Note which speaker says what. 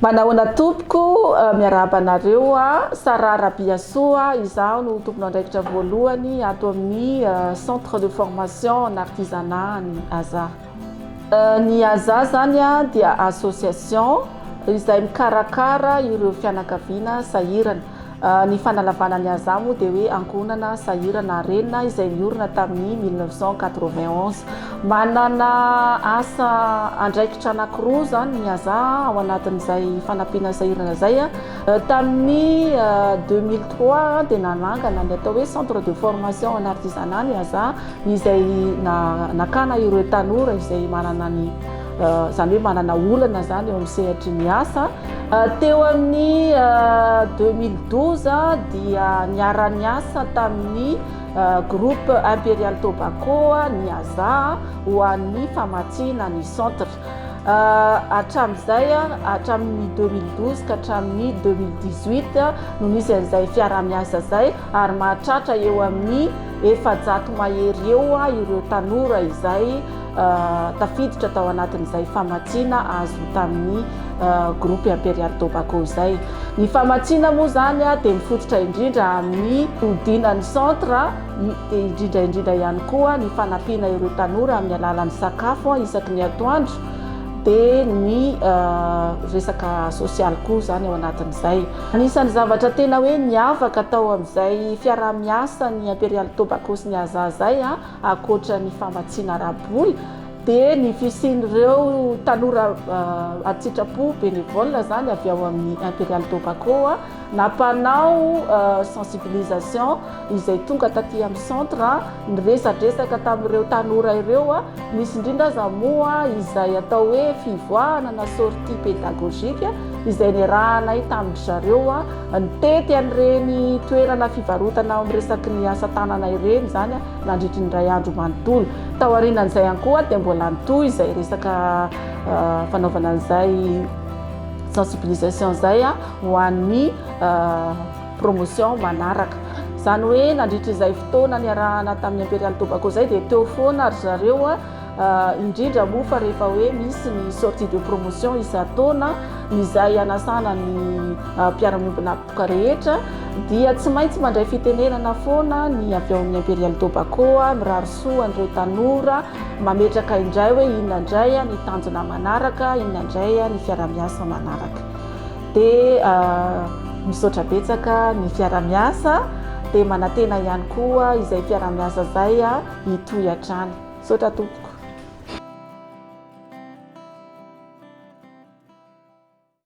Speaker 1: Manahoana tompoko miarahaba anareo Sarara Biasoa izaho no tompona andraikitra voalohany ato amin'ny centre de formation en artisanat ny AZA. Ny AZA zany dia association izay mikarakara ireo fianakaviana sahirana. Ny fanalavana ny AZA moa dia hoe ankohonana sahirana renina izay niorina tamin'ny 1991. Manana asa andraikitra anankiroa zany ny AZA ao anatin'izay fanampiana sahirana zay tamin'ny 2003 dia nanangana ny atao hoe centre de formation en artisanat ny AZA izay nakana ireo tanora izay manana ny zany hoe manana olana zany eo amin'ny sehatry ny asa. Teo amin'ny 2012 dia niara-niasa tamin'ny groupe Imperial Tobacco ny AZA ho an'ny famatsiana ny centre. Hatramin'izay hatramin'ny 2012 ka hatramin'ny 2018 no nisy an'izay fiara-miasa zay ary mahatratra eo amin'ny 700 mahery eo ireo tanora izay tafiditra tao anatin'izay famatsiana azo tamin'ny groupe Imperial Tobacco izay. Ny famatsiana moa zany dia mifototra indrindra amin'ny fiodinan'ny centre dia indrindra ihany koa ny fanampiana ireo tanora amin'ny alalan'ny sakafo isaky ny atoandro dia ny resaka sosialy koa zany ao anatin'izay. Anisan'ny zavatra tena hoe niavaka tao amin'izay fiara-miasa ny Imperial Tobacco sy ny AZA zay ankoatra ny famatsiana raboly dia ny fisian'ireo tanora atsitrapo bénévole zany avy ao amin'ny Imperial Tobacco nampanao sensibilisation izay tonga taty amin'ny centre niresadresaka tamin'ireo tanora ireo misy indrindra za moa izay atao hoe fivoahana na sortie pédagogique izay niarahanay tamin'ny zareo nitety an'ireny toerana fivarotana amin'ny resaky ny asa tanana ireny zany nandritry ny ray andro manontolo. Tao aorianan'izay ihany koa dia mbola nitohy izay resaka fanaovana an'izay sensibilisation zay ho an'ny promotion manaraka. Zany hoe nandritry izay fotoana niarahana tamin'ny Imperial Tobacco zay dia teo foana ry zareo indrindra moa fa rehefa hoe misy ny sortie de promotion isan-taona izay anasana ny mpiara-miombina poka rehetra dia tsy maintsy mandray fitenenana foana ny avy ao amin'ny Imperial Tobacco mirary soa an'ireo tanora mametraka indray hoe inona indray ny tanjona manaraka, inona indray ny fiara-miasa manaraka. Dia misaotra betsaka ny fiara-miasa dia manantena ihany koa izay fiara-miasa zay hitohy hatrany. Misaotra tompoko.